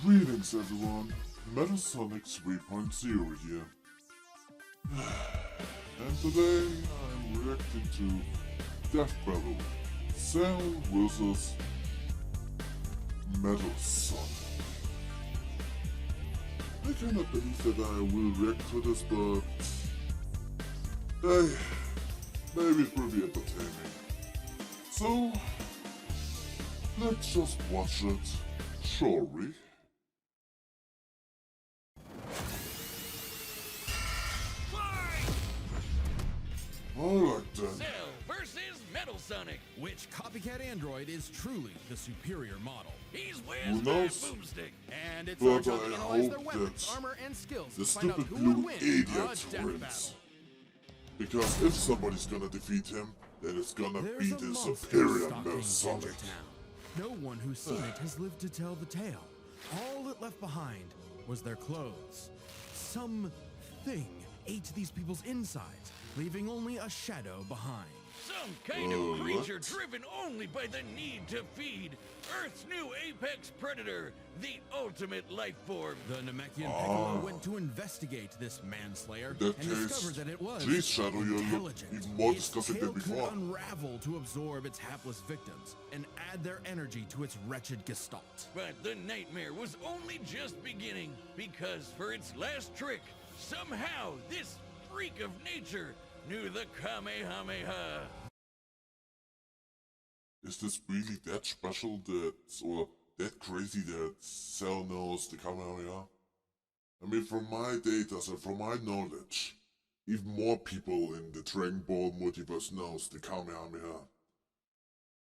Greetings everyone, Metasonic 3.0 here. And today I'm reacting to Death Battle, Cell vs Metasonic. I cannot believe that I will react to this, but hey, maybe it will be entertaining. So, let's just watch it, shall we? Alright then. Cell versus Metasonic. Which copycat android is truly the superior model? He's Who with knows? that boomstick. And it's But our job I to analyze hope their weapons, that armor, and skills the to find out stupid who would blue win idiot a death wins. battle. Because if somebody's gonna defeat him, then it's gonna There's be a the monster superior stalking Metasonic. Ginger Town. No one who's seen it has lived to tell the tale. All it left behind was their clothes. Something ate these people's insides, leaving only a shadow behind. Some kind of creature what? driven only by the need to feed. Earth's new apex predator, the ultimate life form. The Namekian Piccolo went to investigate this manslayer In that and case, discovered that it was please, Shadow, you look intelligent. even more Its disgusting tail than before. could unravel to absorb its hapless victims and add their energy to its wretched gestalt. But the nightmare was only just beginning, because for its last trick, somehow this freak of nature knew the Kamehameha. Is this really that special or that crazy that Cell knows the Kamehameha? I mean, from my data and from my knowledge, even more people in the Dragon Ball multiverse knows the Kamehameha.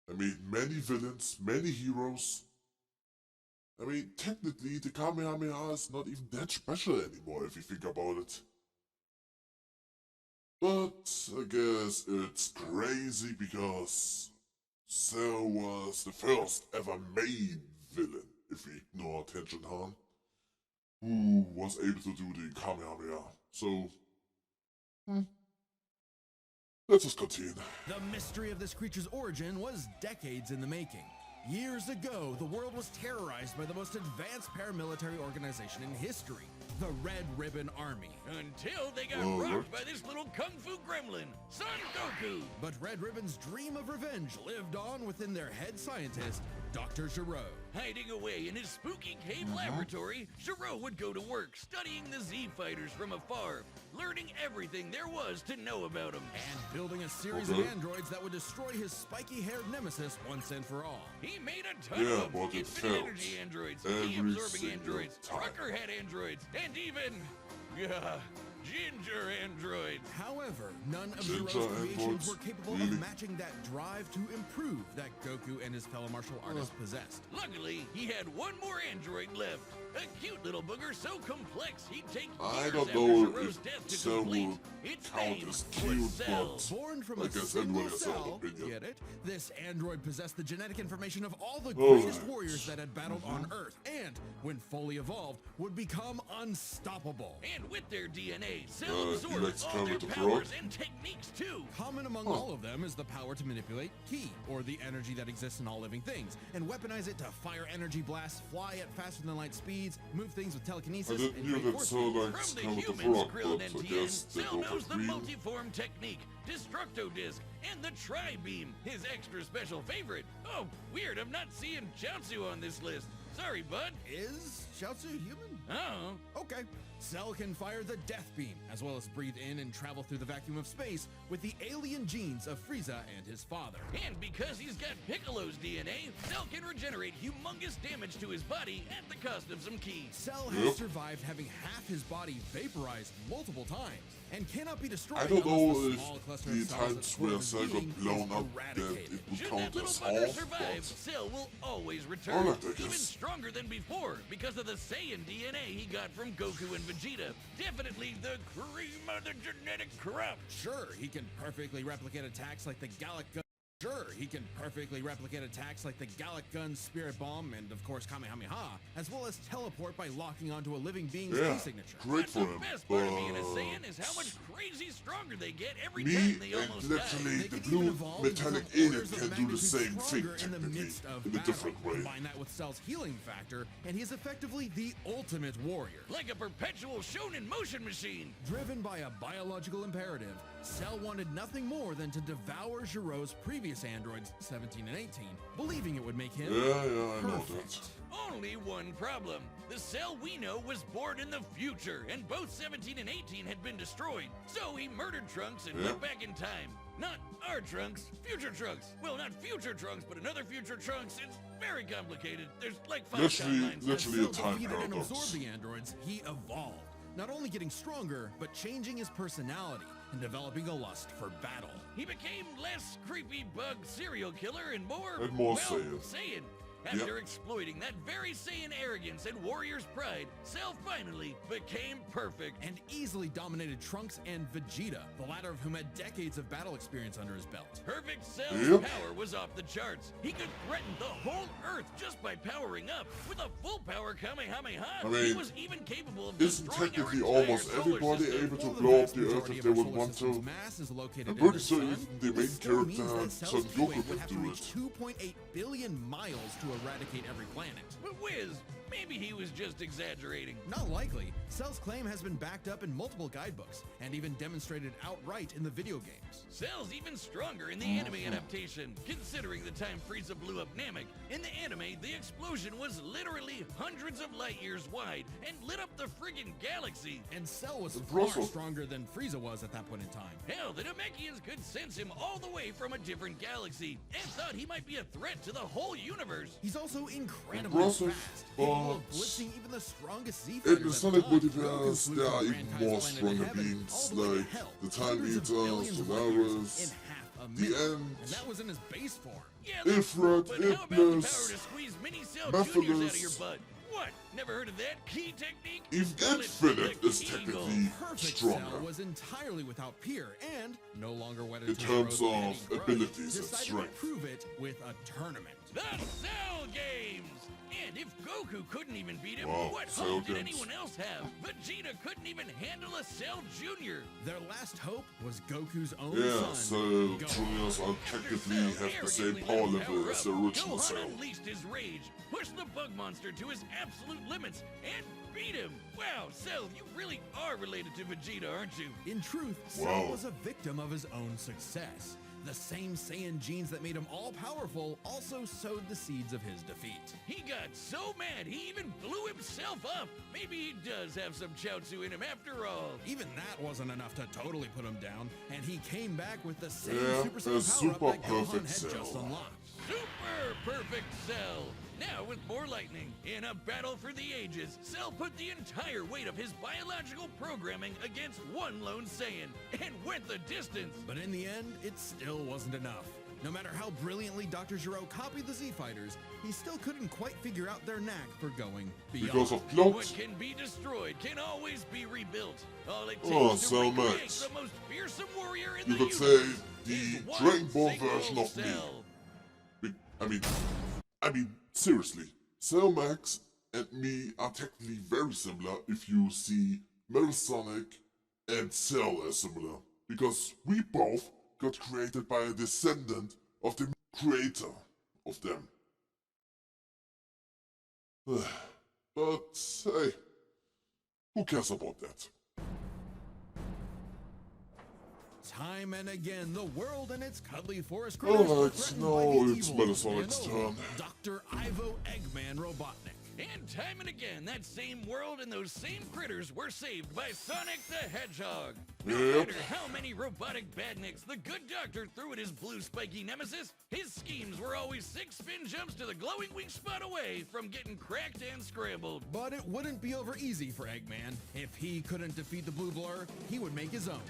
I mean, many villains, many heroes. I mean, technically, the Kamehameha is not even that special anymore if you think about it. But I guess it's crazy because Cell was the first ever main villain, if we ignore Tenshin Han, who was able to do the Kamehameha. So, let's just continue. The mystery of this creature's origin was decades in the making. Years ago, the world was terrorized by the most advanced paramilitary organization in history, the Red Ribbon Army. Until they got Oh, rocked what? by this little kung fu gremlin, Son Goku. But Red Ribbon's dream of revenge lived on within their head scientist, Dr. Gero. Hiding away in his spooky cave laboratory, Gero would go to work studying the Z fighters from afar, learning everything there was to know about them. And building a series Okay. of androids that would destroy his spiky-haired nemesis once and for all. He made a ton Yeah, of them. but it Infinite failed energy androids, every key-absorbing single androids, time. trucker head androids, and even, ginger androids. However, none of Ginger Gero's creations androids? were capable Really? of matching that drive to improve that Goku and his fellow martial artists possessed. Luckily, he had one more android left. A cute little booger so complex he'd take I years don't after know Gero's if death to Cell complete. will Its count name as was cute, Cell. but Born from I a guess single everybody has their own cell, opinion. get it? This android possessed the genetic information of all the Alright. greatest warriors that had battled on Earth, and, when fully evolved, would become unstoppable. And with their DNA, Cell he absorbed likes all their Kermit the powers Frog? and techniques too. Common among all of them is the power to manipulate Ki, or the energy that exists in all living things, and weaponize it to fire energy blasts, fly at faster than light speeds, move things with I telekinesis, didn't and knew create that force Cell fields. likes From the Kermit the humans, Frog, Krillin but and I Tien, guess they Cell both knows the agree. multiform technique, Destructo Disc, and the Tri-Beam, his extra special favorite. Oh, weird, I'm not seeing Chaozu on this list. Sorry, bud. Is Chaozu human? Oh, Okay. Cell can fire the Death Beam, as well as breathe in and travel through the vacuum of space with the alien genes of Frieza and his father. and because he's got Piccolo's DNA, Cell can regenerate humongous damage to his body at the cost of some ki. Cell Yep. has survived having half his body vaporized multiple times and cannot be destroyed I don't unless know the if small cluster the of cells times at the core where of his Cell being got blown is up that eradicated. it would Should count that little as bugger half, survive, but Cell will always return, Alright, I even guess. stronger than before because of the Saiyan DNA he got from Goku and Vegeta. Definitely the cream of the genetic crop. Sure, he can perfectly replicate attacks like the Galactic Sure, he can perfectly replicate attacks like the Gallic Gun, Spirit Bomb, and of course Kamehameha, as well as teleport by locking onto a living being's Yeah, key signature. great for The him. best part of being a But Saiyan is how much crazy stronger they get every me time they and almost die. literally They the can even blue evolve metallic and become alien orders of can do the magnitude same thing stronger in the technically, midst of in a battle. different way. Combine that with Cell's healing factor, and he is effectively the ultimate warrior. Like a perpetual shonen motion machine. Driven by a biological imperative, Cell wanted nothing more than to devour Giro's previous androids, 17 and 18, believing it would make him Yeah, I know perfect. that. Only one problem. The Cell we know was born in the future, and both 17 and 18 had been destroyed. So he murdered Trunks and Yeah. went back in time. Not our Trunks, future Trunks. Well, not future Trunks, but another future Trunks. It's very complicated. There's like 5 timelines. Literally a As Cell time defeated and paradox. absorbed the androids, he evolved, not only getting stronger, but changing his personality and developing a lust for battle. He became less creepy bug serial killer and more, And more well, Saiyan. Saiyan. After exploiting that very Saiyan arrogance and warrior's pride, Cell finally became perfect. And easily dominated Trunks and Vegeta, the latter of whom had decades of battle experience under his belt. Perfect Cell's Yep. power was off the charts. He could threaten the whole Earth just by powering up. With a full power Kamehameha, I he mean, was even capable of Isn't destroying our technically entire almost solar everybody system. able to While blow up vast the Earth majority if of they our would solar want system's to? mass is located I'm in pretty the sure sun, even the it main still means character, that Cell's Son heat wave Goku, would can have to do reach it. 2.8 billion miles to eradicate every planet. But Wiz, maybe he was just exaggerating. Not likely. Cell's claim has been backed up in multiple guidebooks and even demonstrated outright in the video games. Cell's even stronger in the anime adaptation, considering the time Frieza blew up Namek. In the anime, the explosion was literally hundreds of light years wide and lit up the friggin' galaxy. And Cell was Bro, far so- stronger than Frieza was at that point in time. Hell, the Namekians could sense him all the way from a different galaxy and thought he might be a threat to the whole universe. He's also incredibly Impressive, fast, capable of but blitzing even the strongest Z In fighters the at Sonic the time. multiverse, Goku there are flew even from more Rankai's planet stronger heaven beings, all the way to like hell, the Time hundreds of Eaters, billions of light years Solaris, in half a the minute. End, And that was in his base form. Yeah, that's Ifrit, cool, but how about the power Iblis, to squeeze mini cell juniors out of Mephiles. your butt? What? Never heard of that key technique? Even Call it Infinite the is Eagle. technically Perfect Cell stronger. was entirely without peer and no longer wedded In to terms Hero's petty of grudge, abilities and decided strength. to prove it with a tournament. The Cell Games! And if Goku couldn't even beat him, Wow, what Cell hope did Games. anyone else have? Vegeta couldn't even handle a Cell Jr. Their last hope was Goku's own Yeah, son, so Gohan. Juniors are technically Cell have the same arrogantly power let him level power as the up, original Gohan Cell. unleashed his rage, pushed the bug monster to his absolute limits, and beat him. Wow, Cell, you really are related to Vegeta, aren't you? In truth, Cell Wow. was a victim of his own success. The same Saiyan genes that made him all-powerful also sowed the seeds of his defeat. He got so mad he even blew himself up. Maybe he does have some Chaozu in him after all. Even that wasn't enough to totally put him down, and he came back with the same Yeah, Super a Saiyan power-up that super Gohan perfect had just Cell. unlocked. Super perfect Cell! Now with more lightning. In a battle for the ages, Cell put the entire weight of his biological programming against one lone Saiyan and went the distance. But in the end, it still wasn't enough. No matter how brilliantly Dr. Gero copied the Z-Fighters, he still couldn't quite figure out their knack for going beyond. Because of plot, What can be destroyed can always be rebuilt. All it takes Oh, to Cell recreate Max. the most fearsome warrior in you the could say universe the is one Dragon Ball single version of me. Cell. I mean, seriously, Cell Max and me are technically very similar if you see Metal Sonic and Cell as similar. Because we both got created by a descendant of the creator of them. But, hey, who cares about that? Time and again, the world and its cuddly forest critters Alright, were threatened by now the it's evil Metasonic's and turn. Dr. Ivo Eggman Robotnik. And time and again, that same world and those same critters were saved by Sonic the Hedgehog. No Yep. matter how many robotic badniks the good doctor threw at his blue spiky nemesis, his schemes were always 6 spin jumps to the glowing wing spot away from getting cracked and scrambled. But it wouldn't be over easy for Eggman. If he couldn't defeat the Blue Blur, he would make his own,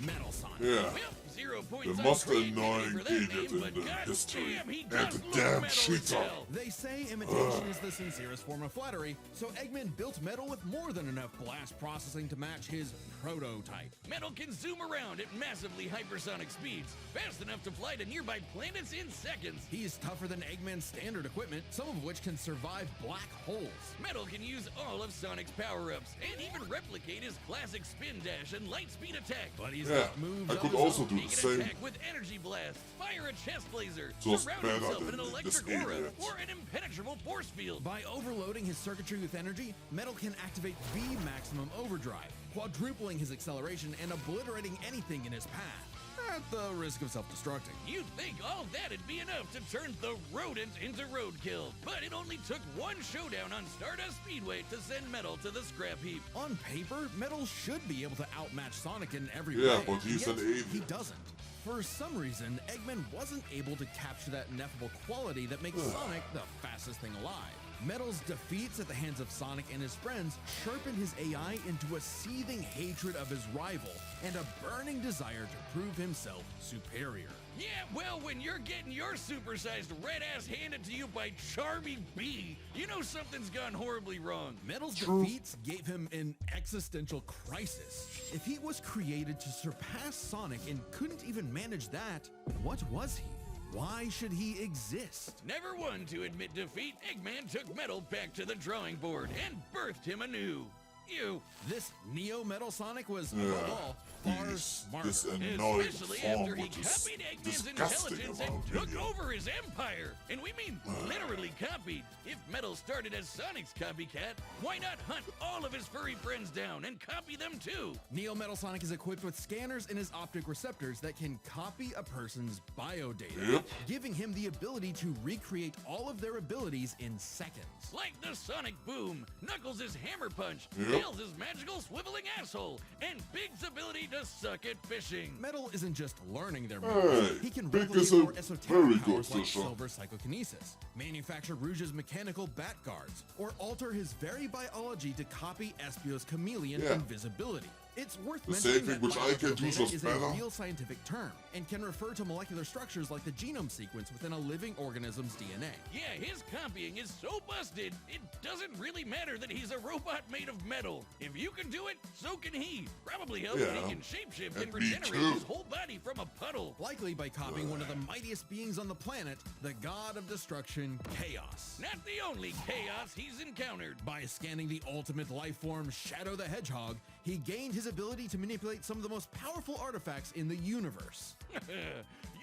Metal Sonic. Yeah. Well, 0 The points on most creativity annoying for that idiot name, in but the god history. damn, he And does the look damn metal as cheater. hell. They say imitation is the sincerest form of flattery, so Eggman built Metal with more than enough blast processing to match his prototype. Metal can zoom around at massively hypersonic speeds, fast enough to fly to nearby planets in seconds. He's tougher than Eggman's standard equipment, some of which can survive black holes. Metal can use all of Sonic's power-ups, and even replicate his classic spin dash and light speed attack. But he's Yeah, got moves I of could his also own. do He the can same. attack with energy blast, fire a chest laser, Just surround better himself in than an this electric aura, idiot. or an impenetrable force field. By overloading his circuitry with energy, Metal can activate V Maximum Overdrive, quadrupling his acceleration and obliterating anything in his path, at the risk of self-destructing. You'd think all that'd be enough to turn the rodent into roadkill, but it only took one showdown on Stardust Speedway to send Metal to the scrap heap. On paper, Metal should be able to outmatch Sonic in every Yeah, way. but he's yet an alien. He doesn't. For some reason, Eggman wasn't able to capture that ineffable quality that makes Sonic the fastest thing alive. Metal's defeats at the hands of Sonic and his friends sharpened his AI into a seething hatred of his rival and a burning desire to prove himself superior. Yeah, well, when you're getting your supersized red ass handed to you by Charmy B, you know something's gone horribly wrong. Metal's True. defeats gave him an existential crisis. If he was created to surpass Sonic and couldn't even manage that, what was he? Why should he exist? Never one to admit defeat, Eggman took Metal back to the drawing board and birthed him anew. You, This Neo Metal Sonic was, above all, far smarter. This annoying especially form, after he which is copied Eggman's disgusting intelligence about and took him. over his empire. And we mean literally copied. If Metal started as Sonic's copycat, why not hunt all of his furry friends down and copy them too? Neo Metal Sonic is equipped with scanners in his optic receptors that can copy a person's biodata, Yep. giving him the ability to recreate all of their abilities in seconds. Like the Sonic Boom, Knuckles' Hammer Punch, Yep. Tails' magical swiveling asshole, and Big's ability to suck at fishing. Metal isn't just learning their Hey, moves. He can Big replicate is a more esoteric very good powers like fisher. Silver Psychokinesis, manufacture Rouge's mechanical bat guards, or alter his very biology to copy Espio's chameleon Yeah. invisibility. It's worth The mentioning same that thing which I biological can do data just is better. a real scientific term and can refer to molecular structures like the genome sequence within a living organism's DNA. Yeah, his copying is so busted, it doesn't really matter that he's a robot made of metal. If you can do it, so can he. Probably helps that Yeah, he can shapeshift and and me regenerate too. his whole body from a puddle. Likely by copying one of the mightiest beings on the planet, the god of destruction, Chaos. Not the only chaos he's encountered. By scanning the ultimate life form, Shadow the Hedgehog, he gained his ability to manipulate some of the most powerful artifacts in the universe.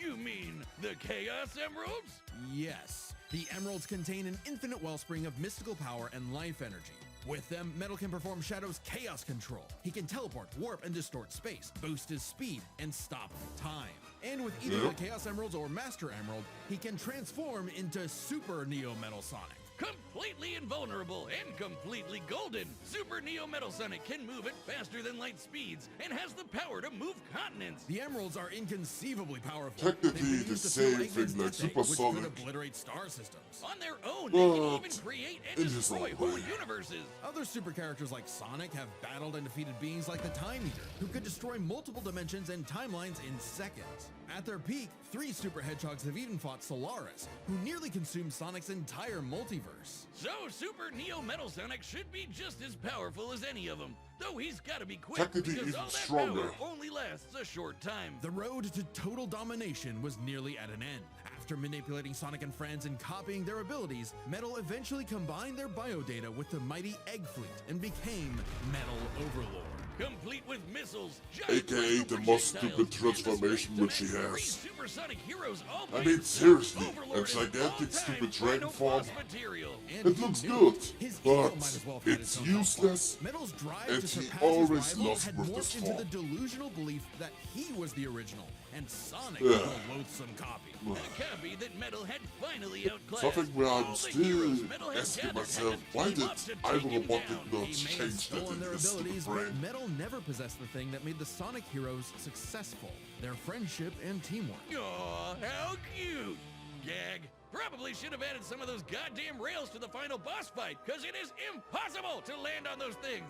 You mean the Chaos Emeralds? Yes, the emeralds contain an infinite wellspring of mystical power and life energy. With them, Metal can perform Shadow's chaos control. He can teleport, warp, and distort space, boost his speed, and stop time. And with either Yep. the Chaos Emeralds or Master Emerald, he can transform into Super Neo Metal Sonic. Completely invulnerable and completely golden, Super Neo Metal Sonic can move at faster than light speeds and has the power to move continents. The emeralds are inconceivably powerful. Technically They've been the used to fuel same Eggman's thing like death ray, which Supersonic. could obliterate star systems. On their own, they can But even create and in his destroy own whole way. universes. Other super characters like Sonic have battled and defeated beings like the Time Eater, who could destroy multiple dimensions and timelines in seconds. At their peak, 3 super hedgehogs have even fought Solaris, who nearly consumed Sonic's entire multiverse. So Super Neo Metal Sonic should be just as powerful as any of them, though he's got to be quick Technically because even all that stronger. power only lasts a short time. The road to total domination was nearly at an end. After manipulating Sonic and friends and copying their abilities, Metal eventually combined their biodata with the mighty Egg Fleet and became Metal Overlord. Complete with missiles, giant AKA crystal the most projectiles, stupid transformation and the which he space to match has. three supersonic heroes all I by mean, himself. seriously, Overlord a is gigantic all-time stupid final dragon form. boss material. And It he looks knew good, his ego but might as well have had it's its own useless, downfall. Metal's drive and to he surpass always his rival lost had with morphed this into the form. delusional belief that he was the original and Sonic Yeah. was a loathsome copy. A copy that Metal had finally outclassed. Something where I'm All the still heroes Metal had asking gathered myself, had to why team did up to take Ivan him Robotic down. not He may have change that stolen in their his stupid abilities, brain? but Metal never possessed the thing that made the Sonic heroes successful: their friendship and teamwork. Aw, how cute! Gag. Probably should have added some of those goddamn rails to the final boss fight, because it is impossible to land on those things.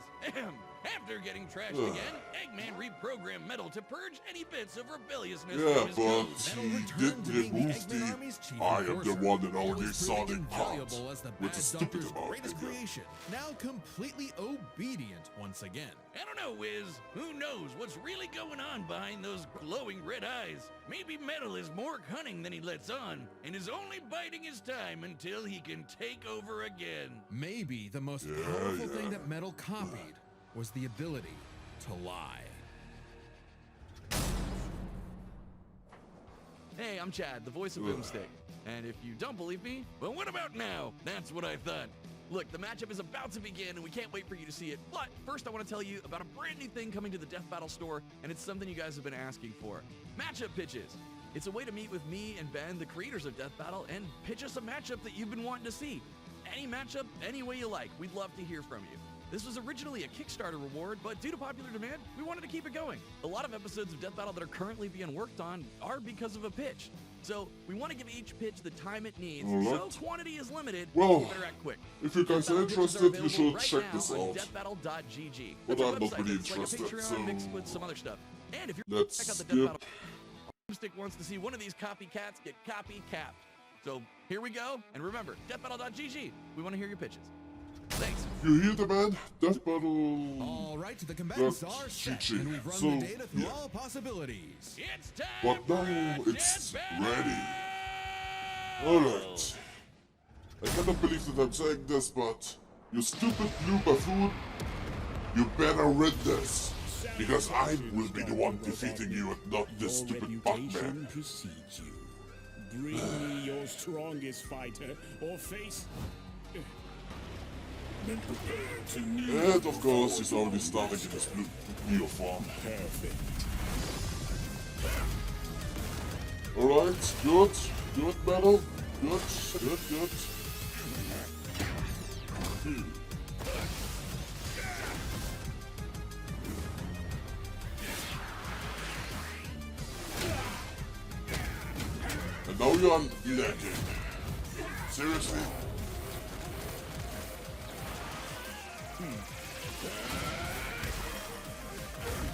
After getting trashed again, Eggman reprogrammed Metal to purge any bits of rebelliousness Yeah, from his but code. he returned didn't to being the remove Eggman the Army's chief I am the enforcer. one and It only was proving Sonic part, invaluable as the which bad is stupid doctor's about greatest it, yeah. creation, now completely obedient once again. I don't know, Wiz. Who knows what's really going on behind those glowing red eyes? Maybe Metal is more cunning than he lets on, and is only biding his time until he can take over again. Maybe the most Yeah, powerful yeah. thing that Metal copied was the ability to lie. Hey, I'm Chad, the voice of Boomstick. And if you don't believe me, well, what about now? That's what I thought. Look, the matchup is about to begin, and we can't wait for you to see it. But first, I want to tell you about a brand new thing coming to the Death Battle store, and it's something you guys have been asking for. Matchup pitches. It's a way to meet with me and Ben, the creators of Death Battle, and pitch us a matchup that you've been wanting to see. Any matchup, any way you like. We'd love to hear from you. This was originally a Kickstarter reward, but due to popular demand, we wanted to keep it going. A lot of episodes of Death Battle that are currently being worked on are because of a pitch. So we want to give each pitch the time it needs, Alright. so quantity is limited. Well, You better act quick. If you guys are Death Battle pitches interested, you available should right check now this on out. deathbattle.gg. But That's a I'm not website really that's like a interested, Patreon so- mixed with some other stuff. And if you're Let's check out the skip. Death Battle, Boomstick wants to see one of these copycats get copy-capped. So here we go, and remember, deathbattle.gg. We want to hear your pitches. Thanks. You hear the man? Death Battle. All right, the combatants That's are set, GG. and we've run So, the data through yeah. all possibilities. It's time But for now a it's Death Battle! ready. Alright. I cannot believe that I'm saying this, but you stupid blue buffoon, you better read this. Because I will be the one defeating you and not this Your stupid reputation Buckman. precedes you. Bring me your strongest fighter, or face. Then prepare to kneel And of course, he's already starting in his blue form. Perfect. Alright, good. Good battle. Good. And now you're lagging. Seriously?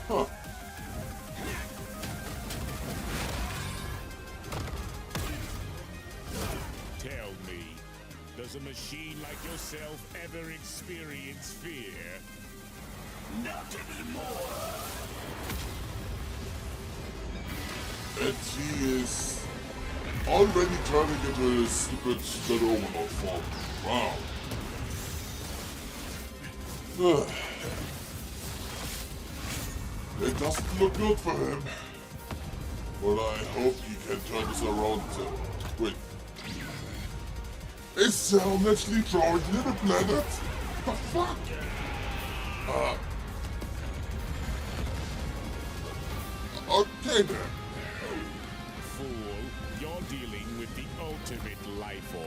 Huh. Tell me, does a machine like yourself ever experience fear? Not anymore. And he is already turning into a stupid Overlord form. Wow. It doesn't look good for him. But I hope he can turn this around. Wait. Is Cell actually drawing Little Planet? The fuck? Okay then. Fool, you're dealing with the ultimate life form.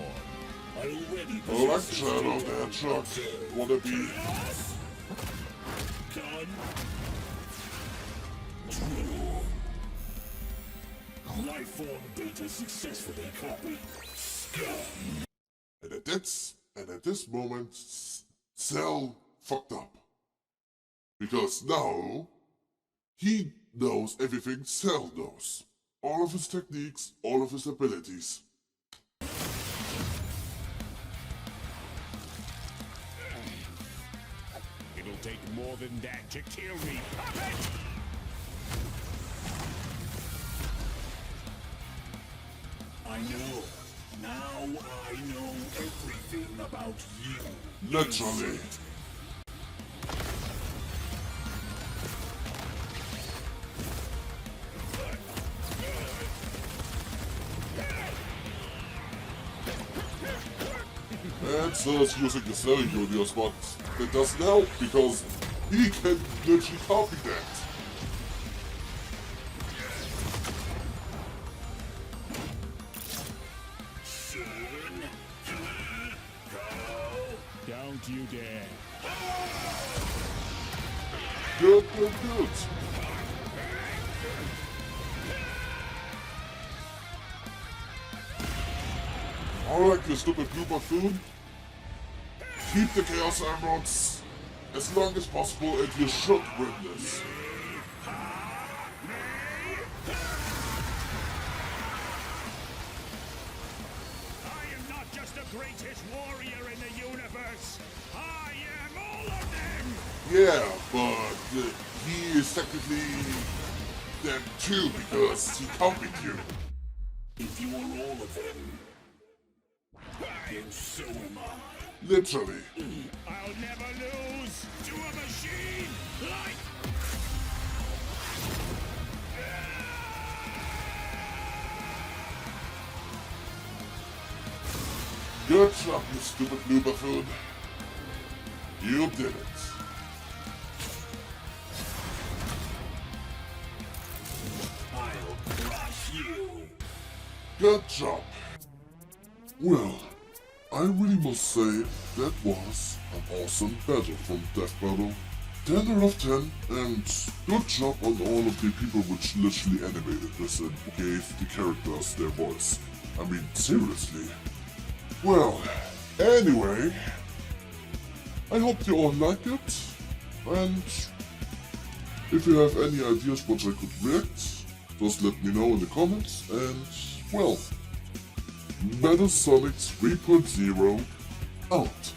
Already Alright, Shadow the Hedgehog. Wanna be? Life form beta successfully copied. And at this moment, Cell fucked up. Because now, he knows everything Cell knows. All of his techniques, all of his abilities. It'll take more than that to kill me, puppet! I know. Now I know everything about you. Naturally. And Cell's using the Cell Universe, but that doesn't help because he can literally copy that. Don't you dare. Good. Alright, you stupid blue buffoon. Keep the Chaos Emeralds as long as possible and you should win this. I am not just the greatest warrior in the universe. I am all of them. Yeah, but he is technically them too because he copied you. If you are all of them, then so am I. Literally. I'll never lose to a machine like... Good job, you stupid blue buffoon. You did it. I'll crush you. Good job. Well, I really must say that was an awesome battle from Death Battle. 10 out of 10, and good job on all of the people which literally animated this and gave the characters their voice. I mean, seriously. Well, anyway, I hope you all like it, and if you have any ideas what I could react, just let me know in the comments, and well, Metal Sonic 3.0 out.